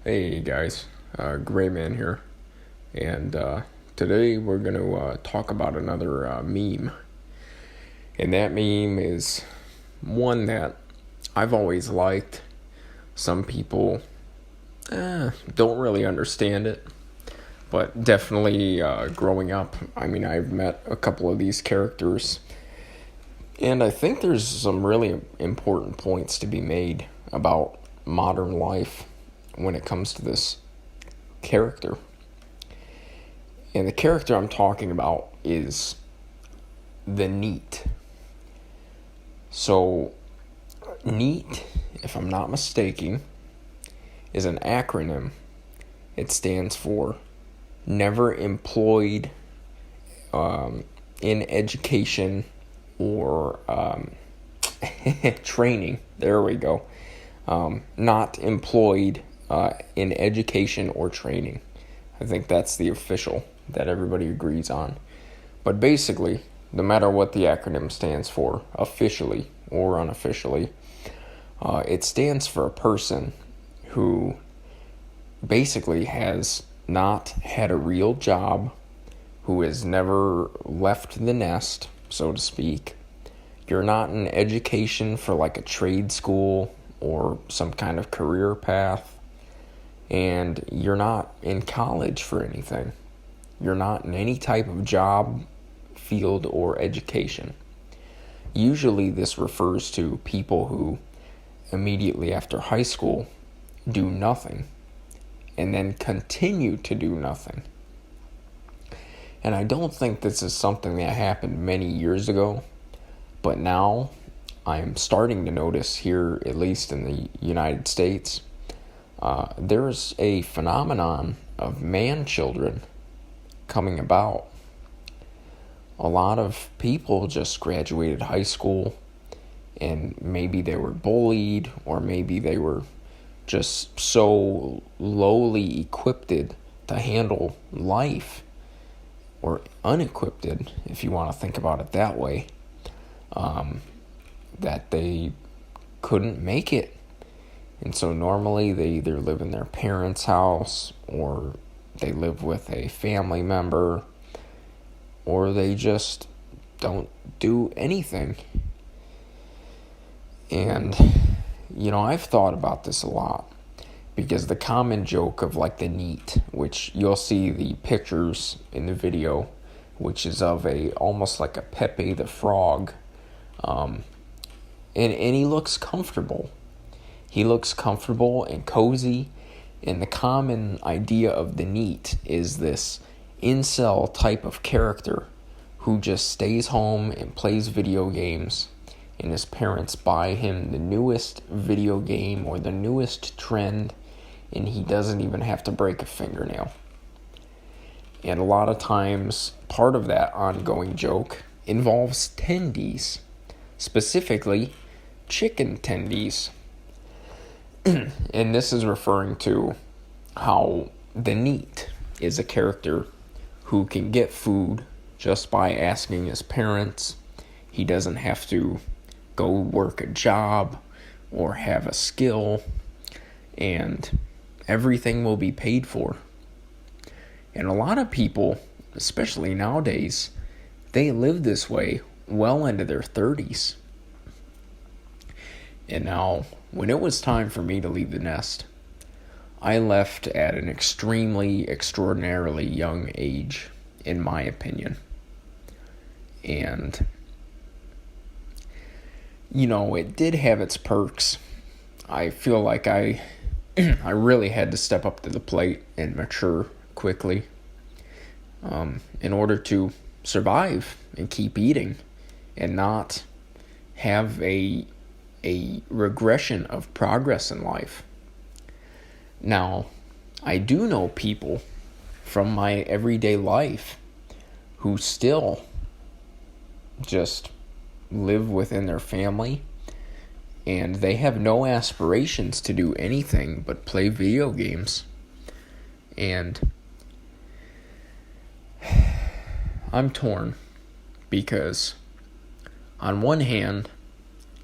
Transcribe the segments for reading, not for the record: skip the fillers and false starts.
Hey guys, Gray Man here, and today we're going to talk about another meme. And that meme is one that I've always liked. Some people don't really understand it, but definitely growing up, I've met a couple of these characters, and I think there's some really important points to be made about modern life when it comes to this character. And the character I'm talking about is the NEET. So, NEET, if I'm not mistaken, is an acronym. It stands for Never Employed in Education or Training. There we go. Not employed in education or training. I think that's the official that everybody agrees on. But basically, no matter what the acronym stands for, officially or unofficially, it stands for a person who basically has not had a real job, who has never left the nest, so to speak. You're not in education for like a trade school or some kind of career path, and you're not in college for anything. You're not in any type of job, field, or education. Usually this refers to people who immediately after high school do nothing and then continue to do nothing. And I don't think this is something that happened many years ago, but now I'm starting to notice here, at least in the United States, there's a phenomenon of man children coming about. A lot of people just graduated high school and maybe they were bullied, or maybe they were just so lowly equipped to handle life, or unequipped, if you want to think about it that way, that they couldn't make it. And so normally they either live in their parents' house, or they live with a family member, or they just don't do anything. And, I've thought about this a lot, because the common joke of like the NEET, which you'll see the pictures in the video, which is of almost like a Pepe the Frog, and he looks comfortable. He looks comfortable and cozy, and the common idea of the NEET is this incel type of character who just stays home and plays video games, and his parents buy him the newest video game or the newest trend, and he doesn't even have to break a fingernail. And a lot of times, part of that ongoing joke involves tendies, specifically chicken tendies. And this is referring to how the NEET is a character who can get food just by asking his parents. He doesn't have to go work a job or have a skill, and everything will be paid for. And a lot of people, especially nowadays, they live this way well into their 30s. And now, when it was time for me to leave the nest, I left at an extraordinarily young age, in my opinion. And, it did have its perks. I feel like I really had to step up to the plate and mature quickly in order to survive and keep eating and not have a regression of progress in life. Now, I do know people from my everyday life who still just live within their family, and they have no aspirations to do anything but play video games. And I'm torn, because on one hand,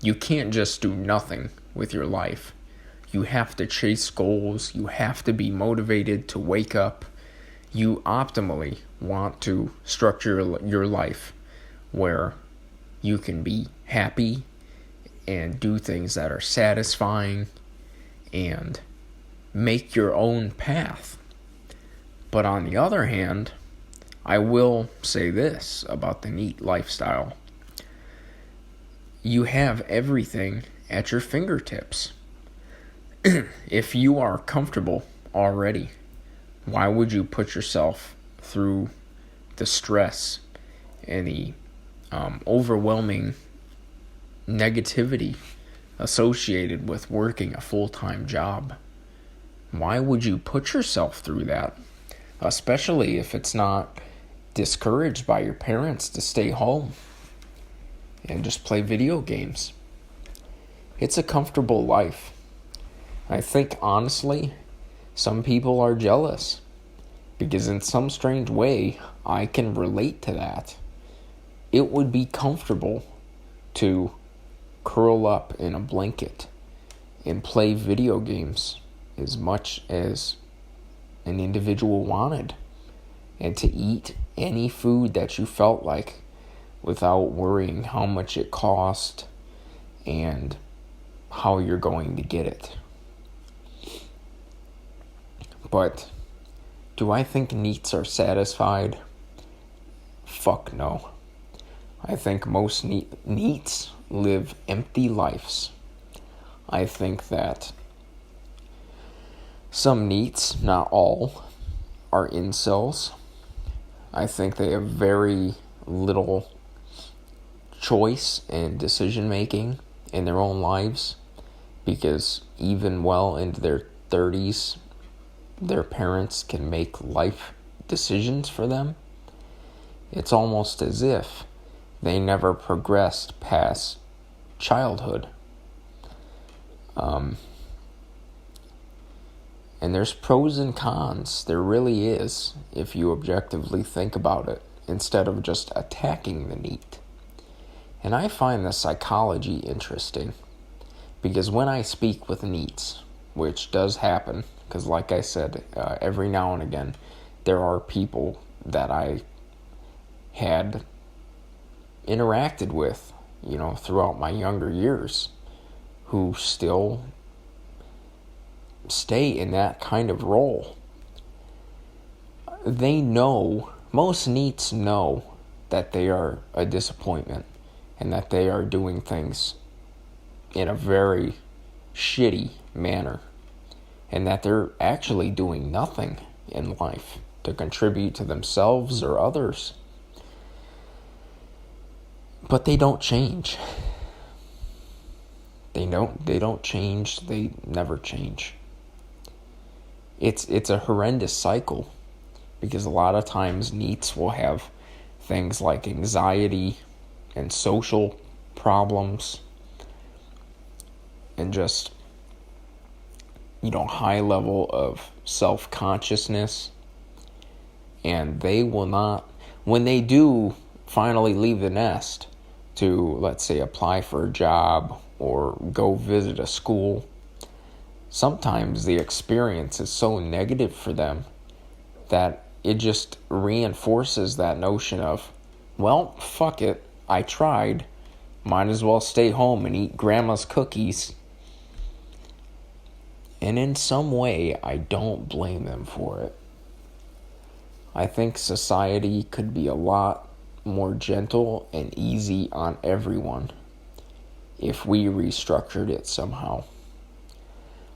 you can't just do nothing with your life. You have to chase goals. You have to be motivated to wake up. You optimally want to structure your life where you can be happy and do things that are satisfying and make your own path. But on the other hand, I will say this about the NEET lifestyle. You have everything at your fingertips. If you are comfortable already, why would you put yourself through the stress and the overwhelming negativity associated with working a full-time job? Why would you put yourself through that? Especially if it's not discouraged by your parents to stay home and just play video games. It's a comfortable life. I think, honestly, some people are jealous because in some strange way, I can relate to that. It would be comfortable to curl up in a blanket and play video games as much as an individual wanted, and to eat any food that you felt like without worrying how much it cost and how you're going to get it. But do I think NEETs are satisfied? Fuck no. I think most NEETs live empty lives. I think that some NEETs, not all, are incels. I think they have very little choice and decision making in their own lives because even well into their 30s, their parents can make life decisions for them. It's almost as if they never progressed past childhood. And there's pros and cons. There really is, if you objectively think about it, instead of just attacking the NEET. And I find the psychology interesting, because when I speak with NEETs, which does happen, because like I said, every now and again, there are people that I had interacted with, throughout my younger years, who still stay in that kind of role. They know, most NEETs know that they are a disappointment and that they are doing things in a very shitty manner and that they're actually doing nothing in life to contribute to themselves or others. But they don't change. They don't change. They never change. It's a horrendous cycle because a lot of times NEETs will have things like anxiety and social problems and just, high level of self-consciousness. And they will not, when they do finally leave the nest to, let's say, apply for a job or go visit a school, sometimes the experience is so negative for them that it just reinforces that notion of, well, fuck it, I tried, might as well stay home and eat grandma's cookies. And in some way, I don't blame them for it. I think society could be a lot more gentle and easy on everyone if we restructured it somehow.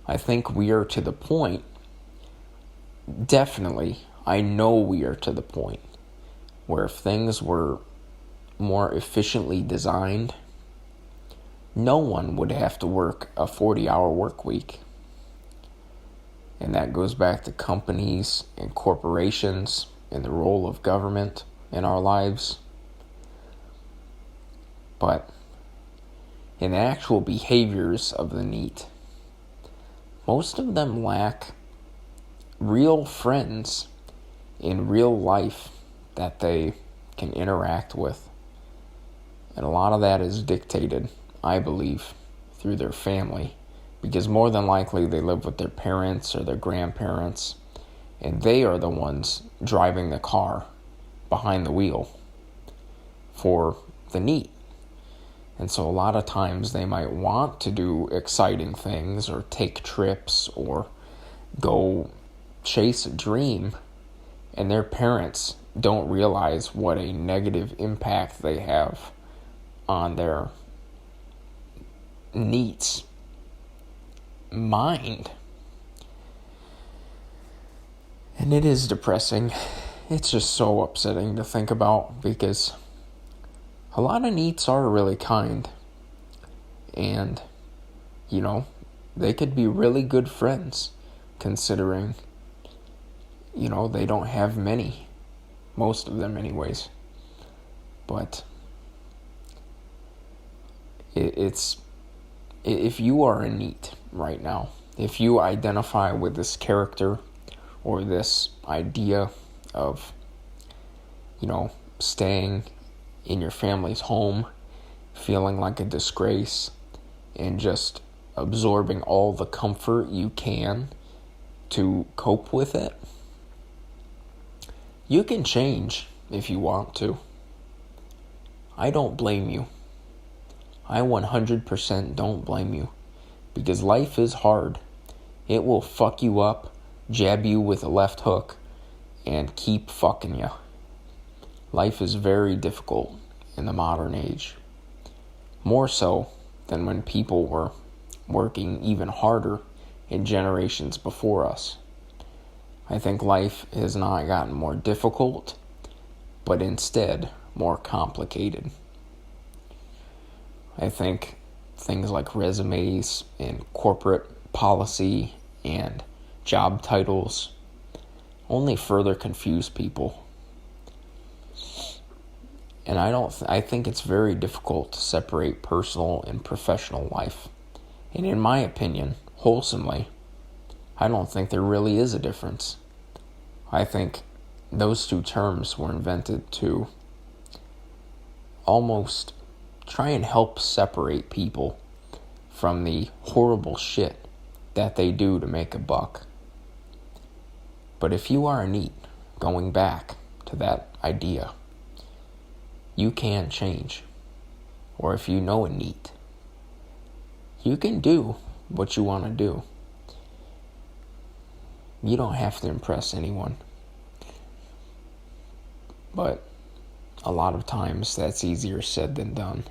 I think we are to the point, definitely, I know we are to the point where if things were more efficiently designed, no one would have to work a 40-hour work week. And that goes back to companies and corporations and the role of government in our lives. But in the actual behaviors of the NEET, most of them lack real friends in real life that they can interact with. And a lot of that is dictated, I believe, through their family because more than likely they live with their parents or their grandparents, and they are the ones driving the car behind the wheel for the NEET. And so a lot of times they might want to do exciting things or take trips or go chase a dream, and their parents don't realize what a negative impact they have on their NEET's mind. And it is depressing. It's just so upsetting to think about, because a lot of NEETs are really kind. And, they could be really good friends, considering, they don't have many. Most of them anyways. But if you are a NEET right now, if you identify with this character or this idea of, staying in your family's home, feeling like a disgrace, and just absorbing all the comfort you can to cope with it, you can change if you want to. I don't blame you. I 100% don't blame you, because life is hard. It will fuck you up, jab you with a left hook, and keep fucking you. Life is very difficult in the modern age. More so than when people were working even harder in generations before us. I think life has not gotten more difficult, but instead more complicated. I think things like resumes and corporate policy and job titles only further confuse people. And I think it's very difficult to separate personal and professional life. And in my opinion, wholesomely, I don't think there really is a difference. I think those two terms were invented to almost try and help separate people from the horrible shit that they do to make a buck. But if you are a NEET, going back to that idea, you can change. Or if you know a NEET, you can do what you want to do. You don't have to impress anyone. But a lot of times that's easier said than done.